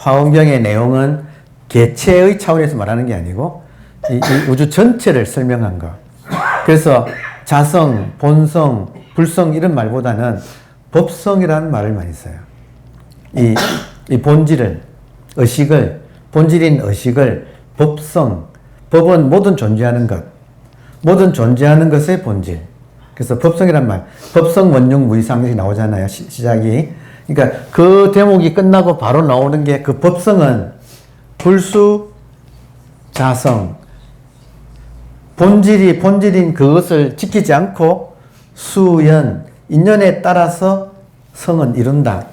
화엄경의 내용은 개체의 차원에서 말하는 게 아니고 이 우주 전체를 설명한 거. 그래서 자성, 본성, 불성 이런 말보다는 법성이라는 말을 많이 써요. 이 본질을, 의식을, 본질인 의식을 법성, 법은 모든 존재하는 것, 모든 존재하는 것의 본질. 그래서 법성이란 말, 법성 원흉 무이상 이렇게 나오잖아요. 시작이. 그러니까 그 대목이 끝나고 바로 나오는 게 그 법성은 불수, 자성, 본질인 그것을 지키지 않고 수연, 인연에 따라서 성은 이룬다.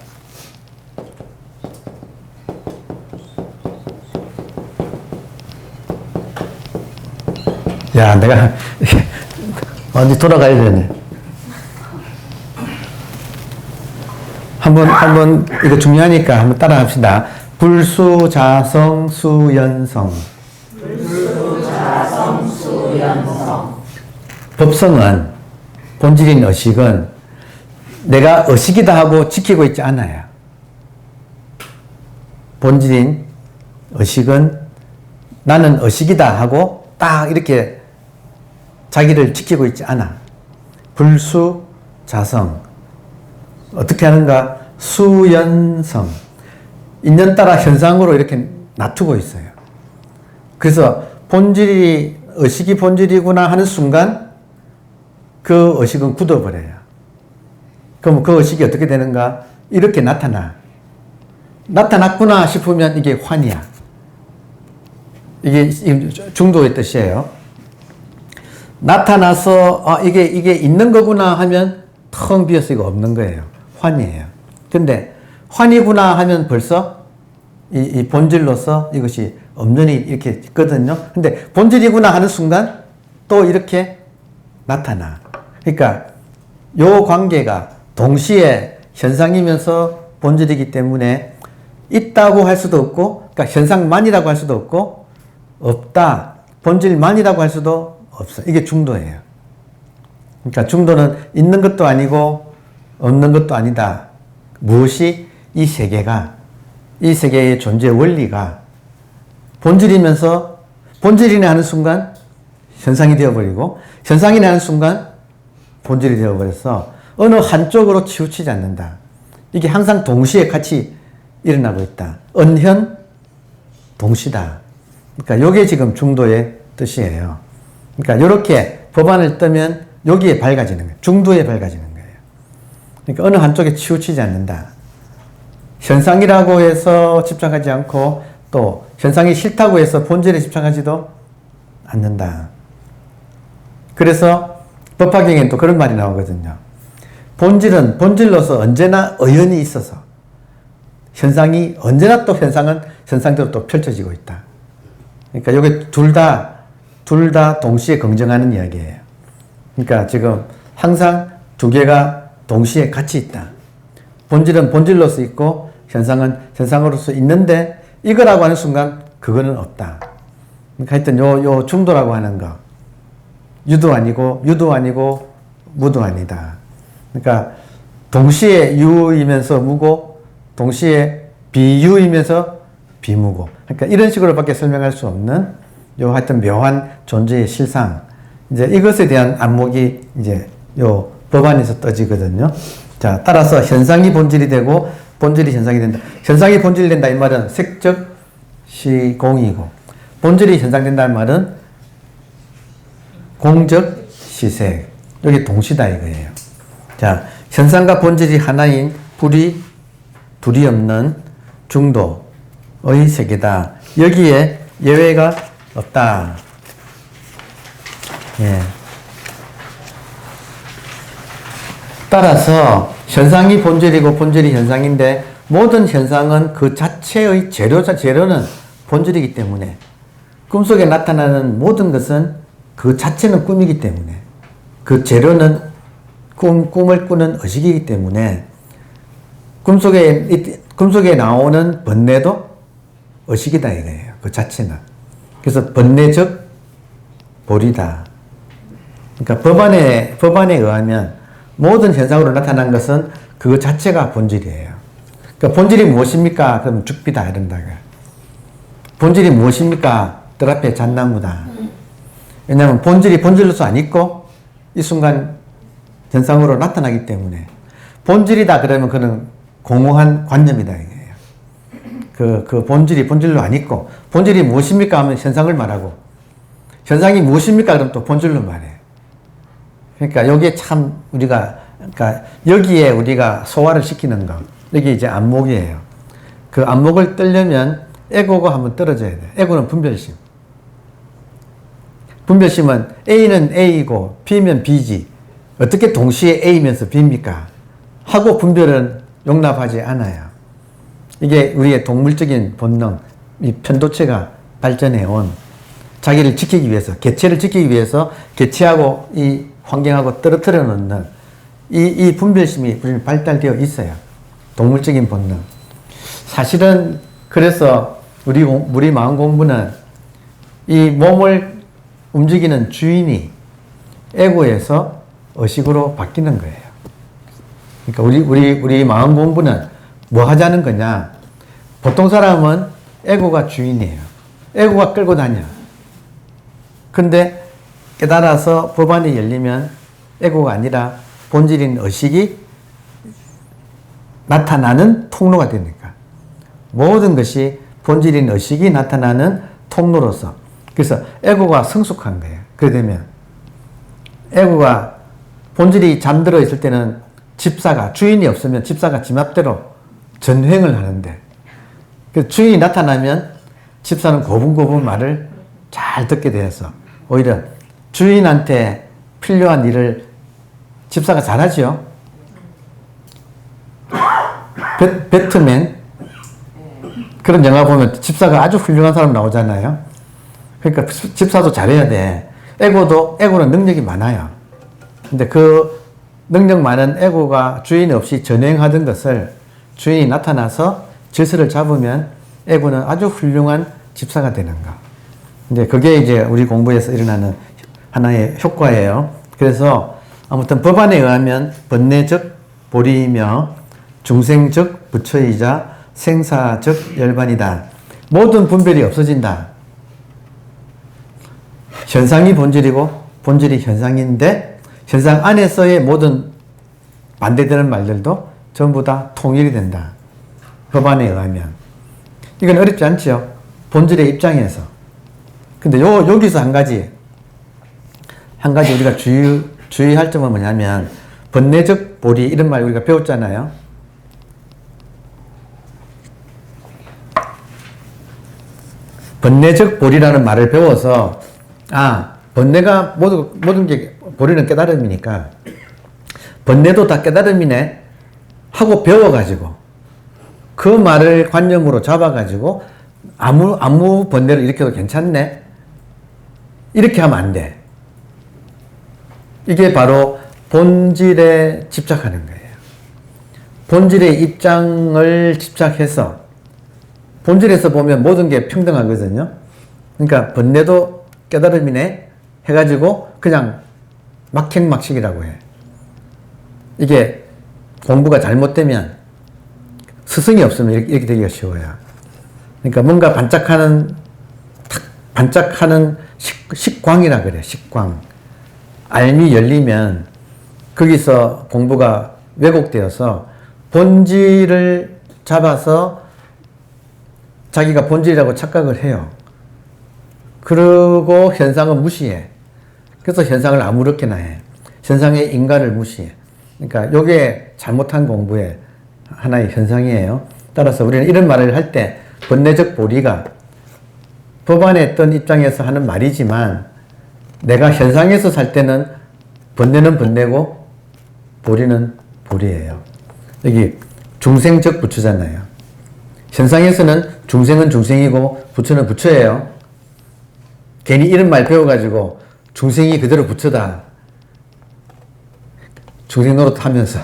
야, 내가 완전 돌아가야 되네. 한번 이거 중요하니까 한번 따라 합시다. 불수, 자성, 수연성. 불수, 자성, 수연성. 법성은, 본질인 의식은 내가 의식이다 하고 지키고 있지 않아요. 본질인 의식은 나는 의식이다 하고 딱 이렇게 자기를 지키고 있지 않아. 불수, 자성. 어떻게 하는가? 수연성. 인연 따라 현상으로 이렇게 놔두고 있어요. 그래서 본질이, 의식이 본질이구나 하는 순간 그 의식은 굳어버려요. 그럼 그 의식이 어떻게 되는가? 이렇게 나타나. 나타났구나 싶으면 이게 환이야. 이게 중도의 뜻이에요. 나타나서 이게 있는 거구나 하면 텅 비어서 이거 없는 거예요. 환이에요. 근데 환이구나 하면 벌써 이 본질로서 이것이 없는 이 이렇게 있거든요. 근데 본질이구나 하는 순간 또 이렇게 나타나. 그러니까 요 관계가 동시에 현상이면서 본질이기 때문에 있다고 할 수도 없고, 그러니까 현상만이라고 할 수도 없고, 없다, 본질만이라고 할 수도 없어. 이게 중도예요. 그러니까 중도는 있는 것도 아니고 없는 것도 아니다. 무엇이? 이 세계가, 이 세계의 존재 원리가 본질이면서 본질이네 하는 순간 현상이 되어버리고, 현상이네 하는 순간 본질이 되어버려서 어느 한쪽으로 치우치지 않는다. 이게 항상 동시에 같이 일어나고 있다. 언현 동시다. 그러니까 이게 지금 중도의 뜻이에요. 그러니까 이렇게 법안을 뜨면 여기에 밝아지는 거예요. 중도에 밝아지는 거예요. 그러니까 어느 한쪽에 치우치지 않는다. 현상이라고 해서 집착하지 않고 또 현상이 싫다고 해서 본질에 집착하지도 않는다. 그래서 법화경에는 또 그런 말이 나오거든요. 본질은 본질로서 언제나 의연이 있어서 현상이 언제나 또 현상은 현상대로 또 펼쳐지고 있다. 그러니까 이게 둘 다 동시에 긍정하는 이야기예요. 그러니까 지금 항상 두 개가 동시에 같이 있다. 본질은 본질로서 있고 현상은 현상으로서 있는데 이거라고 하는 순간 그거는 없다. 그러니까 하여튼 요 중도라고 하는 거. 유도 아니고 무도 아니다. 그러니까 동시에 유이면서 무고 동시에 비유이면서 비무고. 그러니까 이런 식으로밖에 설명할 수 없는 요 하여튼 묘한 존재의 실상. 이제 이것에 대한 안목이 이제 요 법안에서 떠지거든요. 자, 따라서 현상이 본질이 되고 본질이 현상이 된다. 현상이 본질이 된다 이 말은 색적 시공이고, 본질이 현상된다는 말은 공적 시색. 여기 동시다 이거예요. 자, 현상과 본질이 하나인 둘이 없는 중도의 세계다. 여기에 예외가 없다. 예. 따라서 현상이 본질이고 본질이 현상인데 모든 현상은 그 자체의 재료는 본질이기 때문에 꿈속에 나타나는 모든 것은 그 자체는 꿈이기 때문에 그 재료는 꿈을 꾸는 의식이기 때문에 꿈속에 나오는 번뇌도 의식이다 이거예요. 그 자체는. 그래서 번뇌적 볼이다. 그러니까 법안에 의하면 모든 현상으로 나타난 것은 그 자체가 본질이에요. 그러니까 본질이 무엇입니까? 그러면 죽비다 이런다. 본질이 무엇입니까? 뜰 앞에 잣나무다. 왜냐하면 본질이 본질로서 안 있고 이 순간 현상으로 나타나기 때문에 본질이다 그러면 그는 공허한 관념이다 이거예요. 그 본질이 본질로 안 있고 본질이 무엇입니까? 하면 현상을 말하고 현상이 무엇입니까? 그럼 또 본질로 말해. 그러니까 여기에 참 우리가 그러니까 여기에 우리가 소화를 시키는 거 여기 이제 안목이에요. 그 안목을 뜨려면 에고가 한번 떨어져야 돼. 에고는 분별심. 분별심은 A는 A이고 B면 B지. 어떻게 동시에 A면서 B입니까? 하고 분별은 용납하지 않아요. 이게 우리의 동물적인 본능, 이 편도체가 발전해온 자기를 지키기 위해서, 개체를 지키기 위해서 개체하고 이 환경하고 떨어뜨려 놓는 이 분별심이 발달되어 있어요. 동물적인 본능. 사실은 그래서 우리 마음 공부는 이 몸을 움직이는 주인이 에고에서 의식으로 바뀌는 거예요. 그러니까 우리 마음 공부는 뭐 하자는 거냐? 보통 사람은 에고가 주인이에요. 에고가 끌고 다녀. 근데 깨달아서 법안이 열리면 에고가 아니라 본질인 의식이 나타나는 통로가 되니까. 모든 것이 본질인 의식이 나타나는 통로로서. 그래서 에고가 성숙한 거예요. 그렇게 되면 에고가 본질이 잠들어 있을 때는 집사가 주인이 없으면 집사가 지 맘대로 전횡을 하는데 그 주인이 나타나면 집사는 고분고분 말을 잘 듣게 되어서 오히려 주인한테 필요한 일을 집사가 잘하죠. 배트맨 그런 영화 보면 집사가 아주 훌륭한 사람 나오잖아요. 그러니까 집사도 잘해야 돼. 에고는 능력이 많아요. 근데 그 능력 많은 에고가 주인 없이 전횡하던 것을 주인이 나타나서 질서를 잡으면 에고는 아주 훌륭한 집사가 되는 거. 근데 그게 이제 우리 공부에서 일어나는 하나의 효과예요. 그래서 아무튼 법안에 의하면 번뇌적 보리이며 중생적 부처이자 생사적 열반이다. 모든 분별이 없어진다. 현상이 본질이고 본질이 현상인데 현상 안에서의 모든 반대되는 말들도 전부 다 통일이 된다. 법안에 의하면. 이건 어렵지 않죠? 본질의 입장에서. 근데 여기서 한 가지 우리가 주의할 점은 뭐냐면 번뇌적 보리 이런 말 우리가 배웠잖아요. 번뇌적 보리라는 말을 배워서 번뇌가 모든 게 보리는 깨달음이니까 번뇌도 다 깨달음이네 하고 배워가지고 그 말을 관념으로 잡아가지고 아무 번뇌를 일으켜도 괜찮네 이렇게 하면 안 돼. 이게 바로 본질에 집착하는 거예요. 본질의 입장을 집착해서 본질에서 보면 모든 게 평등하거든요. 그러니까 번뇌도 깨달음이네 해가지고 그냥 막행막식이라고 해. 이게 공부가 잘못되면 스승이 없으면 이렇게 되기가 쉬워요. 그러니까 뭔가 반짝하는 식광이라 그래. 식광. 알미 열리면 거기서 공부가 왜곡되어서 본질을 잡아서 자기가 본질이라고 착각을 해요. 그리고 현상은 무시해. 그래서 현상을 아무렇게나 해. 현상의 인과를 무시해. 그러니까 이게 잘못한 공부의 하나의 현상이에요. 따라서 우리는 이런 말을 할 때 번뇌적 보리가 법안에 있던 입장에서 하는 말이지만 내가 현상에서 살 때는 번뇌는 번뇌고 보리는 보리예요. 여기 중생적 부처잖아요. 현상에서는 중생은 중생이고 부처는 부처예요. 괜히 이런 말 배워가지고 중생이 그대로 부처다. 중생 노릇하면서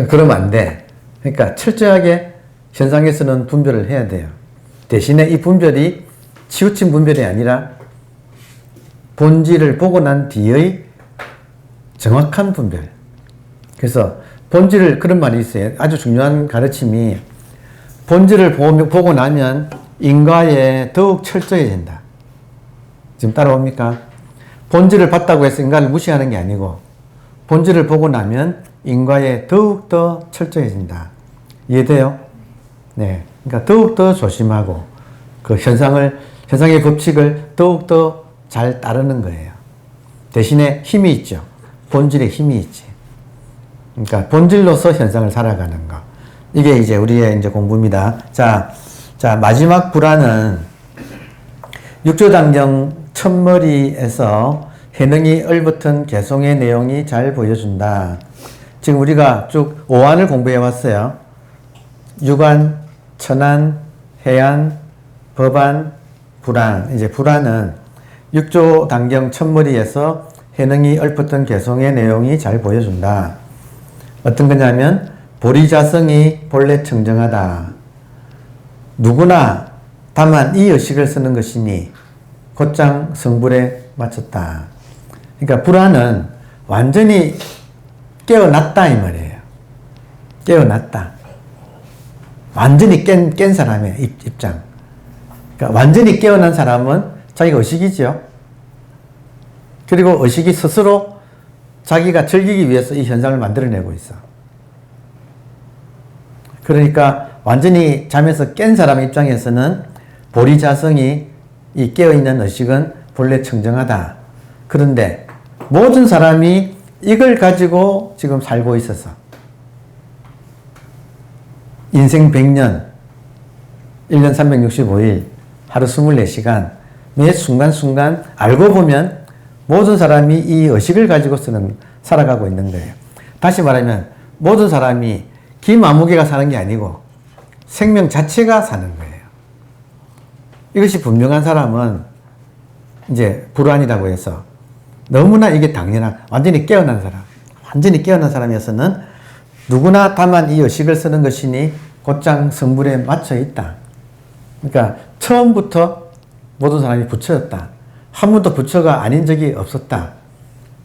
그러면 안 돼. 그러니까 철저하게 현상에서는 분별을 해야 돼요. 대신에 이 분별이 치우친 분별이 아니라 본질을 보고 난 뒤의 정확한 분별. 그래서 본질을, 그런 말이 있어요. 아주 중요한 가르침이, 본질을 보고 나면 인과에 더욱 철저해진다. 지금 따라옵니까? 본질을 봤다고 해서 인간을 무시하는 게 아니고, 본질을 보고 나면 인과에 더욱더 철저해진다. 이해돼요? 네. 그러니까 더욱더 조심하고, 그 현상의 법칙을 더욱더 잘 따르는 거예요. 대신에 힘이 있죠. 본질에 힘이 있지. 그러니까 본질로서 현상을 살아가는 거. 이게 이제 우리의 이제 공부입니다. 자, 마지막 불안은 육조당경 첫머리에서 해능이 얼붙은 개송의 내용이 잘 보여준다. 지금 우리가 쭉 오한을 공부해 왔어요. 유관, 천안, 해안, 법안, 불안. 이제 불안은 육조당경 첫머리에서 해능이 얼붙은 개송의 내용이 잘 보여준다. 어떤 거냐면 보리자성이 본래 청정하다. 누구나 다만 이 의식을 쓰는 것이니 곧장 성불에 맞췄다. 그러니까 불안은 완전히 깨어났다 이 말이에요. 깨어났다. 완전히 깬 사람의 입장. 그러니까 완전히 깨어난 사람은 자기가 의식이죠. 그리고 의식이 스스로 자기가 즐기기 위해서 이 현상을 만들어내고 있어. 그러니까 완전히 잠에서 깬 사람 입장에서는 보리자성이 이 깨어있는 의식은 본래 청정하다. 그런데 모든 사람이 이걸 가지고 지금 살고 있어서 인생 100년, 1년 365일, 하루 24시간, 매 순간순간 알고 보면 모든 사람이 이 의식을 가지고 살아가고 있는 거예요. 다시 말하면 모든 사람이 김아무개가 사는 게 아니고 생명 자체가 사는 거예요. 이것이 분명한 사람은 이제 불안이라고 해서 너무나 이게 당연한, 완전히 깨어난 사람이어서는 누구나 다만 이 의식을 쓰는 것이니 곧장 성불에 맞춰 있다. 그러니까 처음부터 모든 사람이 부처였다. 한 번도 부처가 아닌 적이 없었다.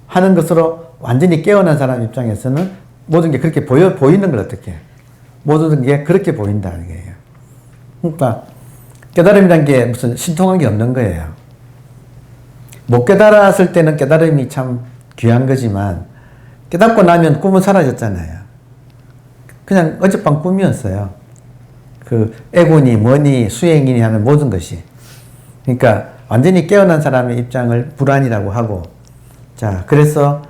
하는 것으로 완전히 깨어난 사람 입장에서는 모든 게 그렇게 보이는 걸 어떻게 해? 모든 게 그렇게 보인다는 거예요. 그러니까 깨달음이란 게 무슨 신통한 게 없는 거예요. 못 깨달았을 때는 깨달음이 참 귀한 거지만 깨닫고 나면 꿈은 사라졌잖아요. 그냥 어젯밤 꿈이었어요. 그 애군이 뭐니 수행이니 하는 모든 것이. 그러니까 완전히 깨어난 사람의 입장을 불안이라고 하고, 자, 그래서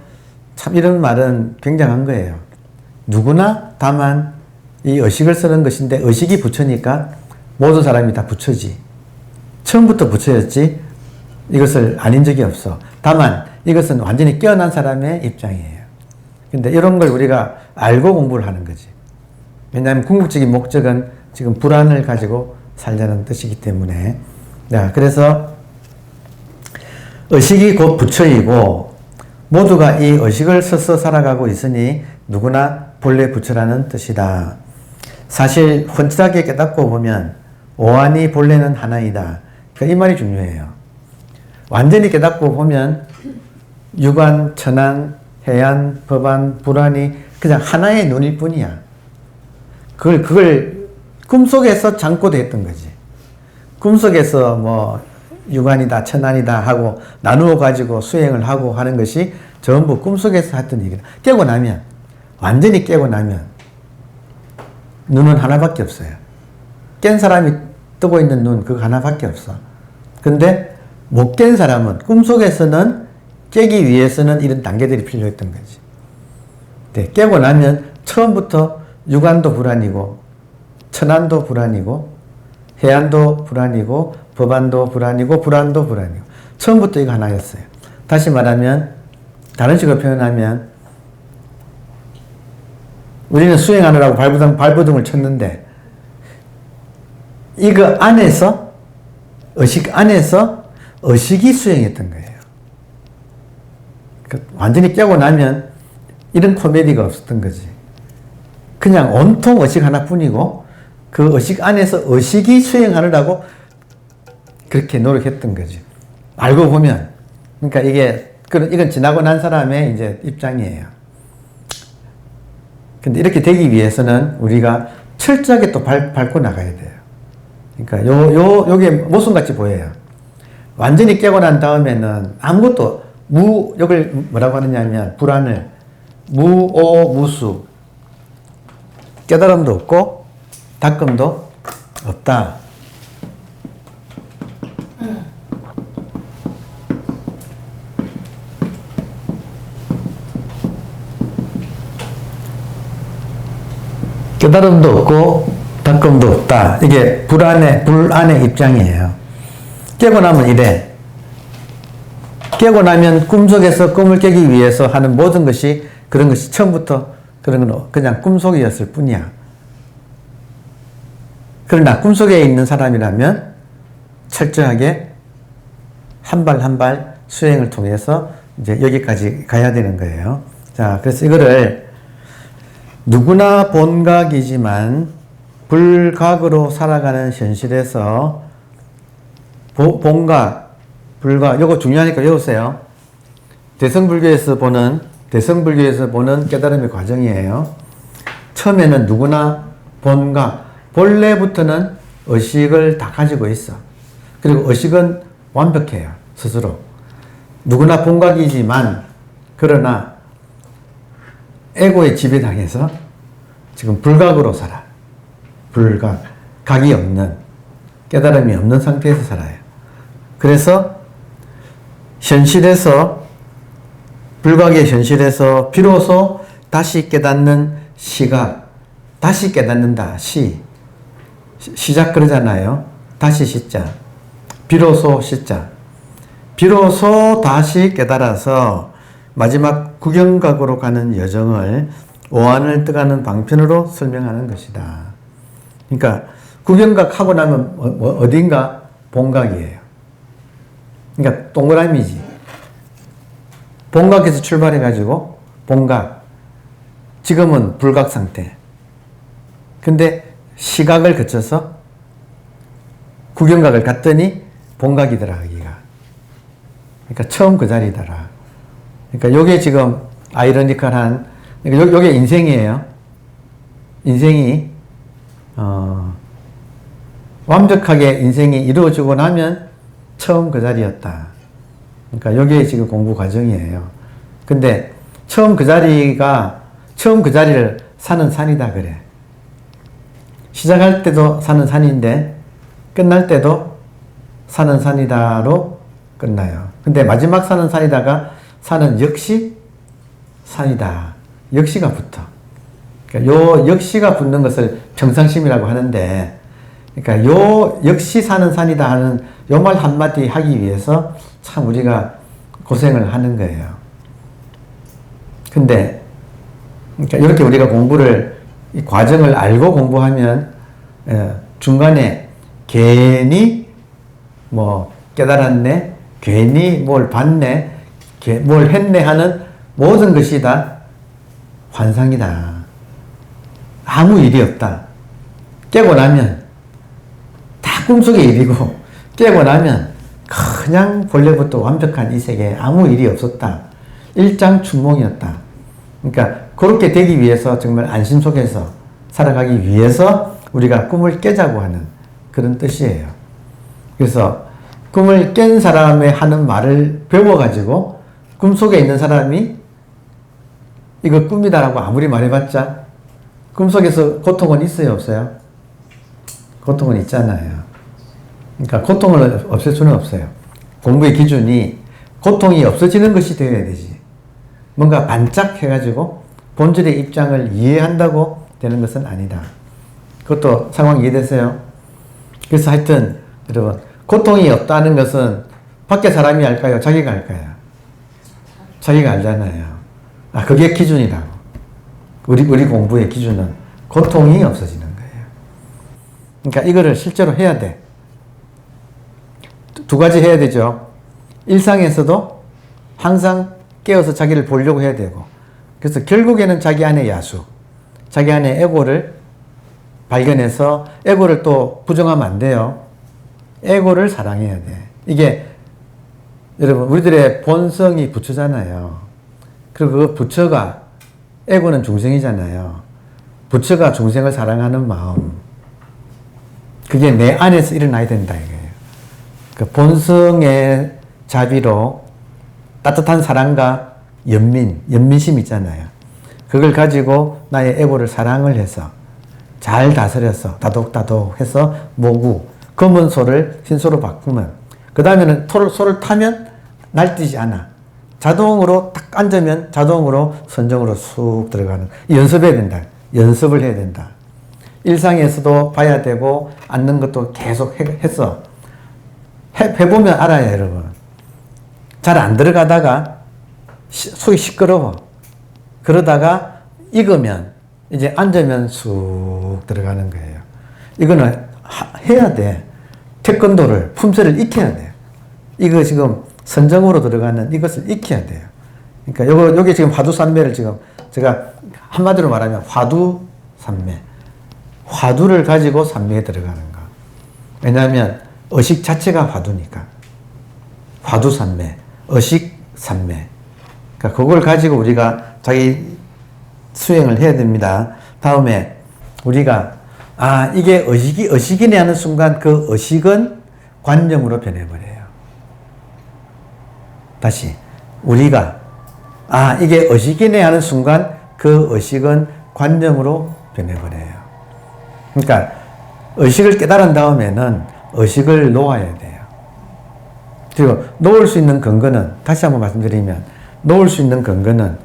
참 이런 말은 굉장한 거예요. 누구나 다만 이 의식을 쓰는 것인데 의식이 부처니까 모든 사람이 다 부처지. 처음부터 부처였지 이것을 아닌 적이 없어. 다만 이것은 완전히 깨어난 사람의 입장이에요. 근데 이런 걸 우리가 알고 공부를 하는 거지. 왜냐하면 궁극적인 목적은 지금 불안을 가지고 살자는 뜻이기 때문에. 자, 그래서 의식이 곧 부처이고 모두가 이 의식을 써서 살아가고 있으니 누구나 본래 부처라는 뜻이다. 사실 혼자하게 깨닫고 보면 오한이 본래는 하나이다. 그러니까 이 말이 중요해요. 완전히 깨닫고 보면 유관, 천안, 해안, 법안, 불안이 그냥 하나의 눈일 뿐이야. 그걸 꿈속에서 잠꼬대 했던 거지. 꿈속에서 뭐 유관이다, 천안이다 하고 나누어 가지고 수행을 하고 하는 것이 전부 꿈속에서 했던 얘기다. 깨고 나면, 완전히 깨고 나면 눈은 하나밖에 없어요. 깬 사람이 뜨고 있는 눈 그거 하나밖에 없어. 근데 못 깬 사람은 꿈속에서는 깨기 위해서는 이런 단계들이 필요했던 거지. 네, 깨고 나면 처음부터 유관도 불안이고 천안도 불안이고 해안도 불안이고 법안도 불안이고 불안도 불안이고 처음부터 이거 하나였어요. 다시 말하면 다른 식으로 표현하면 우리는 수행하느라고 발버둥을 쳤는데 이거 안에서 의식 안에서 의식이 수행했던 거예요. 그러니까 완전히 깨고 나면 이런 코미디가 없었던 거지. 그냥 온통 의식 하나뿐이고 그 의식 안에서 의식이 수행하느라고 그렇게 노력했던 거지. 알고 보면. 그러니까 이건 지나고 난 사람의 이제 입장이에요. 근데 이렇게 되기 위해서는 우리가 철저하게 또 밟고 나가야 돼요. 그러니까 요게 모순같이 보여요. 완전히 깨고 난 다음에는 아무것도 이걸 뭐라고 하느냐면 불안을 무오무수 깨달음도 없고 닦음도 없다. 깨달음도 없고 닦음도 없다. 이게 불안의 입장이에요. 깨고 나면 이래. 깨고 나면 꿈속에서 꿈을 깨기 위해서 하는 모든 것이 그런 것이 처음부터 그런 건 그냥 꿈속이었을 뿐이야. 그러나 꿈속에 있는 사람이라면 철저하게 한 발 한 발 수행을 통해서 이제 여기까지 가야 되는 거예요. 자, 그래서 이거를 누구나 본각이지만 불각으로 살아가는 현실에서 본각, 불각, 요거 중요하니까 외우세요. 대성불교에서 보는 깨달음의 과정이에요. 처음에는 누구나 본각, 본래부터는 의식을 다 가지고 있어. 그리고 의식은 완벽해요, 스스로. 누구나 본각이지만, 그러나 에고에 지배당해서 지금 불각으로 살아. 불각, 각이 없는, 깨달음이 없는 상태에서 살아요. 그래서 현실에서, 불각의 현실에서 비로소 다시 깨닫는 시각, 다시 깨닫는다, 시작 그러잖아요. 다시 시자, 비로소 시자, 비로소 다시 깨달아서 마지막 구경각으로 가는 여정을 오한을 떠가는 방편으로 설명하는 것이다. 그러니까 구경각 하고 나면 어딘가 본각이에요. 그러니까 동그라미지. 본각에서 출발해가지고 본각. 지금은 불각 상태. 근데 시각을 거쳐서 구경각을 갔더니 본각이더라, 여기가. 그러니까 처음 그 자리더라. 그러니까 요게 지금 아이러니컬한, 그러니까 요게 인생이에요. 인생이, 완벽하게 인생이 이루어지고 나면 처음 그 자리였다. 그러니까 요게 지금 공부 과정이에요. 근데 처음 그 자리를 사는 산이다 그래. 시작할 때도 사는 산인데 끝날 때도 사는 산이다로 끝나요. 근데 마지막 사는 산이다가 산은 역시 산이다. 역시가 붙어. 그러니까 요 역시가 붙는 것을 평상심이라고 하는데, 그러니까 요 역시 사는 산이다 하는 요 말 한마디 하기 위해서 참 우리가 고생을 하는 거예요. 근데 그러니까 이렇게 우리가 공부를, 이 과정을 알고 공부하면 중간에 괜히 뭐 깨달았네, 괜히 뭘 봤네, 뭘 했네 하는 모든 것이 다 환상이다. 아무 일이 없다. 깨고 나면 다 꿈속의 일이고, 깨고 나면 그냥 본래부터 완벽한 이 세계에 아무 일이 없었다. 일장춘몽이었다. 그러니까 그렇게 되기 위해서 정말 안심 속에서 살아가기 위해서 우리가 꿈을 깨자고 하는 그런 뜻이에요. 그래서 꿈을 깬 사람의 하는 말을 배워가지고 꿈속에 있는 사람이 이거 꿈이다라고 아무리 말해봤자 꿈속에서 고통은 있어요, 없어요? 고통은 있잖아요. 그러니까 고통을 없앨 수는 없어요. 공부의 기준이 고통이 없어지는 것이 되어야 되지. 뭔가 반짝해가지고 본질의 입장을 이해한다고 되는 것은 아니다. 그것도 상황 이해되세요? 그래서 하여튼 여러분, 고통이 없다는 것은 밖에 사람이 알까요? 자기가 알까요? 자기가 알잖아요. 아, 그게 기준이라고. 우리 공부의 기준은 고통이 없어지는 거예요. 그러니까 이거를 실제로 해야 돼. 두 가지 해야 되죠. 일상에서도 항상 깨어서 자기를 보려고 해야 되고, 그래서 결국에는 자기 안의 야수, 자기 안의 에고를 발견해서 에고를 또 부정하면 안 돼요. 에고를 사랑해야 돼. 이게 여러분, 우리들의 본성이 부처잖아요. 그리고 그 부처가, 에고는 중생이잖아요. 부처가 중생을 사랑하는 마음, 그게 내 안에서 일어나야 된다 이거예요. 그 본성의 자비로 따뜻한 사랑과 연민심 있잖아요. 그걸 가지고 나의 에고를 사랑을 해서 잘 다스려서 다독다독 해서 모구 검은 소를 흰소로 바꾸면, 그 다음에는 소를 타면 날뛰지 않아. 자동으로 딱 앉으면 자동으로 선정으로 쑥 들어가는. 연습해야 된다. 연습을 해야 된다. 일상에서도 봐야 되고 앉는 것도 계속 했어. 해보면 알아요, 여러분. 잘 안 들어가다가 속이 시끄러워. 그러다가 익으면 이제 앉으면 쑥 들어가는 거예요. 이거는 해야 돼. 태권도를, 품새를 익혀야 돼. 이거 지금 선정으로 들어가는 이것을 익혀야 돼요. 그러니까 요게 지금 화두산매를 지금 제가 한마디로 말하면 화두산매. 화두를 가지고 산매에 들어가는 거. 왜냐하면 의식 자체가 화두니까. 화두산매, 의식산매. 그러니까 그걸 가지고 우리가 자기 수행을 해야 됩니다. 다음에 우리가 이게 의식이네 하는 순간 그 의식은 관념으로 변해버려요. 다시 우리가 이게 의식이네 하는 순간 그 의식은 관념으로 변해버려요. 그러니까 의식을 깨달은 다음에는 의식을 놓아야 돼요. 그리고 놓을 수 있는 근거는, 다시 한번 말씀드리면, 놓을 수 있는 근거는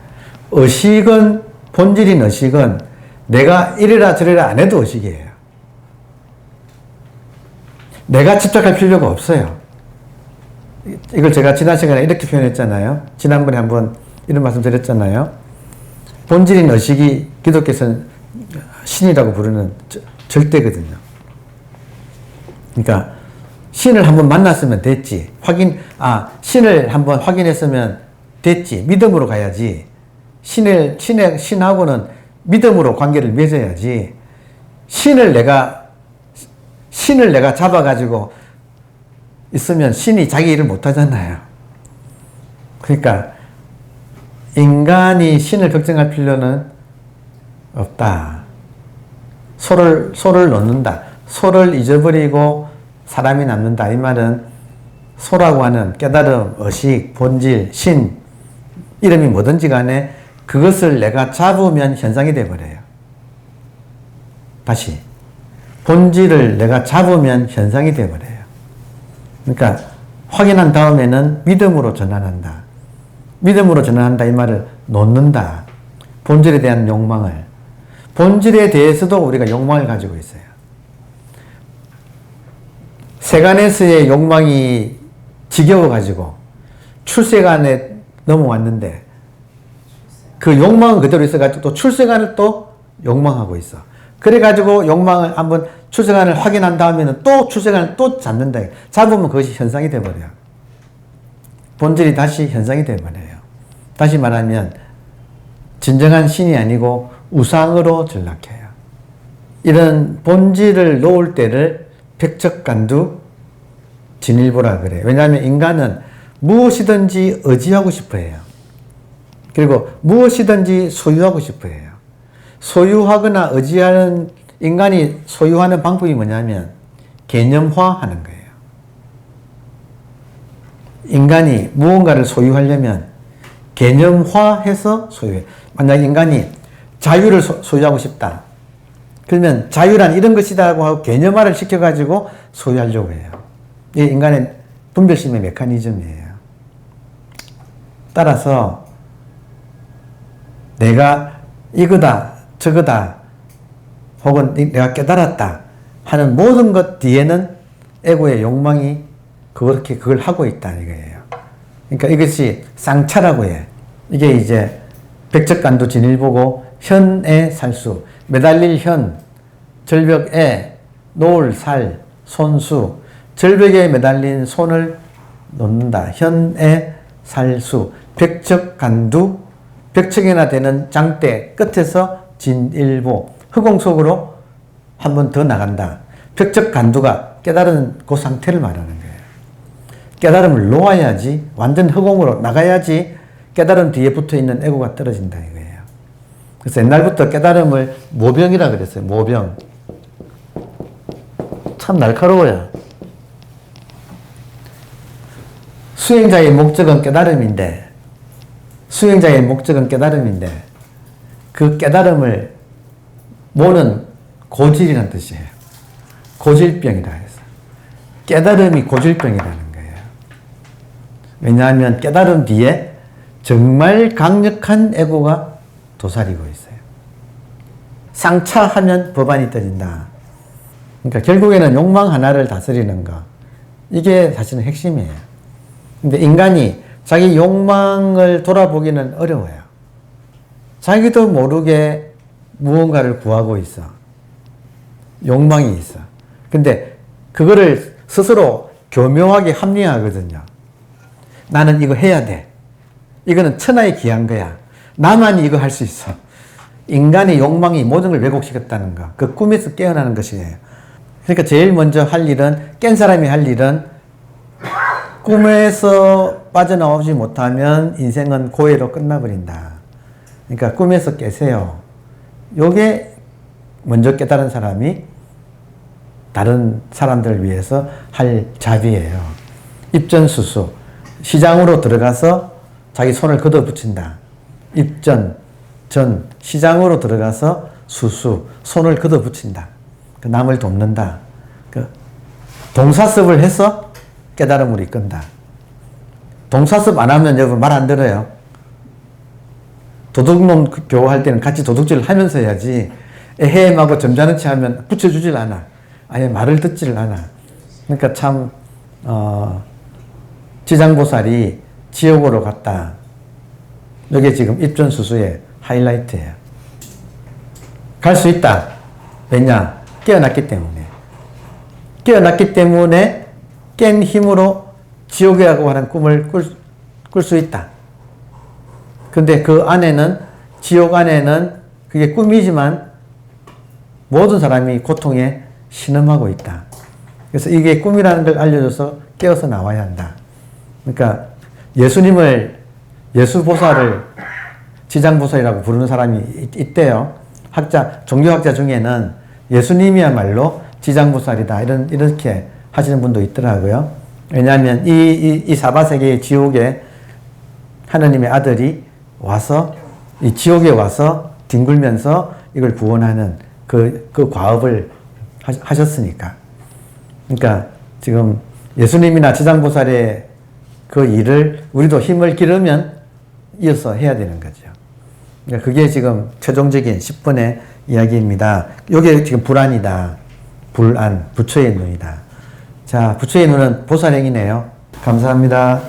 의식은, 본질인 의식은 내가 이래라 저래라 안 해도 의식이에요. 내가 집착할 필요가 없어요. 이걸 제가 지난 시간에 이렇게 표현했잖아요. 지난번에 한번 이런 말씀 드렸잖아요. 본질인 의식이 기독교에서는 신이라고 부르는 절대거든요. 그러니까 신을 한번 만났으면 됐지. 신을 한번 확인했으면 됐지. 믿음으로 가야지. 신하고는 믿음으로 관계를 맺어야지. 신을 내가 잡아가지고 있으면 신이 자기 일을 못 하잖아요. 그러니까 인간이 신을 걱정할 필요는 없다. 소를 놓는다. 소를 잊어버리고 사람이 남는다. 이 말은 소라고 하는 깨달음, 의식, 본질, 신, 이름이 뭐든지 간에 그것을 내가 잡으면 현상이 되어버려요. 다시 본질을 내가 잡으면 현상이 되어버려요. 그러니까 확인한 다음에는 믿음으로 전환한다. 믿음으로 전환한다 이 말을 놓는다. 본질에 대한 욕망을. 본질에 대해서도 우리가 욕망을 가지고 있어요. 세간에서의 욕망이 지겨워가지고 출세간에 넘어왔는데 그 욕망은 그대로 있어가지고 또 출세간을 또 욕망하고 있어. 그래가지고 욕망을 한번 출세간을 확인한 다음에는 또 출세간을 또 잡는다. 잡으면 그것이 현상이 돼버려요. 본질이 다시 현상이 돼버려요. 다시 말하면 진정한 신이 아니고 우상으로 전락해요. 이런 본질을 놓을 때를 백척간두 진일보라 그래요. 왜냐하면 인간은 무엇이든지 의지하고 싶어 해요. 그리고 무엇이든지 소유하고 싶어 해요. 소유하거나 의지하는, 인간이 소유하는 방법이 뭐냐면 개념화하는 거예요. 인간이 무언가를 소유하려면 개념화해서 소유해. 만약 인간이 자유를 소유하고 싶다. 그러면 자유란 이런 것이다고 하고 개념화를 시켜가지고 소유하려고 해요. 이게 인간의 분별심의 메커니즘이에요. 따라서 내가 이거다, 저거다, 혹은 내가 깨달았다 하는 모든 것 뒤에는 에고의 욕망이 그걸 하고 있다 이거예요. 그러니까 이것이 쌍차라고 해. 이게 이제 백척간두 진일보고 현의 살수, 매달릴 현, 절벽에 놓을 살, 손수, 절벽에 매달린 손을 놓는다. 현의 살수, 백척간두, 백척이나 되는 장대 끝에서 진일보, 허공 속으로 한 번 더 나간다. 백척간두가 깨달은 그 상태를 말하는 거예요. 깨달음을 놓아야지, 완전 허공으로 나가야지 깨달음 뒤에 붙어있는 에고가 떨어진다 이거예요. 그래서 옛날부터 깨달음을 모병이라 그랬어요. 모병. 참 날카로워요. 수행자의 목적은 깨달음인데, 그 깨달음을 모는 고질이라는 뜻이에요. 고질병이라 해서. 깨달음이 고질병이라는 거예요. 왜냐하면 깨달음 뒤에 정말 강력한 에고가 도사리고 있어요. 쌍차하면 법안이 떨어진다. 그러니까 결국에는 욕망 하나를 다스리는 거. 이게 사실은 핵심이에요. 근데 인간이 자기 욕망을 돌아보기는 어려워요. 자기도 모르게 무언가를 구하고 있어. 욕망이 있어. 근데 그거를 스스로 교묘하게 합리화하거든요. 나는 이거 해야 돼. 이거는 천하에 귀한 거야. 나만이 이거 할 수 있어. 인간의 욕망이 모든 걸 왜곡시켰다는 거. 그 꿈에서 깨어나는 것이에요. 그러니까 제일 먼저 할 일은, 깬 사람이 할 일은 꿈에서 빠져나오지 못하면 인생은 고해로 끝나버린다. 그러니까 꿈에서 깨세요. 요게 먼저 깨달은 사람이 다른 사람들을 위해서 할 자비예요. 입전수수. 시장으로 들어가서 자기 손을 걷어붙인다. 입전, 전, 시장으로 들어가서 수수, 손을 걷어붙인다. 남을 돕는다. 동사습을 해서 깨달음으로 이끈다. 동사습 안 하면 여러분 말 안 들어요. 도둑놈 교화할 때는 같이 도둑질을 하면서 해야지, 에헤임하고 점잖은 체 하면 붙여주질 않아. 아예 말을 듣지를 않아. 그러니까 참 지장보살이 지옥으로 갔다. 이게 지금 입전수수의 하이라이트예요. 갈 수 있다. 왜냐? 깨어났기 때문에. 깨어났기 때문에 깬 힘으로 지옥이라고 하는 꿈을 꿀 수 있다. 근데 그 안에는, 지옥 안에는 그게 꿈이지만 모든 사람이 고통에 신음하고 있다. 그래서 이게 꿈이라는 걸 알려줘서 깨어서 나와야 한다. 그러니까 예수님을, 예수보살을 지장보살이라고 부르는 사람이 있대요. 종교학자 중에는 예수님이야말로 지장보살이다. 이렇게 하시는 분도 있더라고요. 왜냐하면 이 사바세계의 지옥에 하느님의 아들이 와서, 이 지옥에 와서 뒹굴면서 이걸 구원하는 그 과업을 하셨으니까. 그러니까 지금 예수님이나 지장보살의 그 일을 우리도 힘을 기르면 이어서 해야 되는 거죠. 그러니까 그게 지금 최종적인 10번의 이야기입니다. 이게 지금 불안이다. 불안, 부처의 눈이다. 자, 부처의 눈은 보살행이네요. 감사합니다.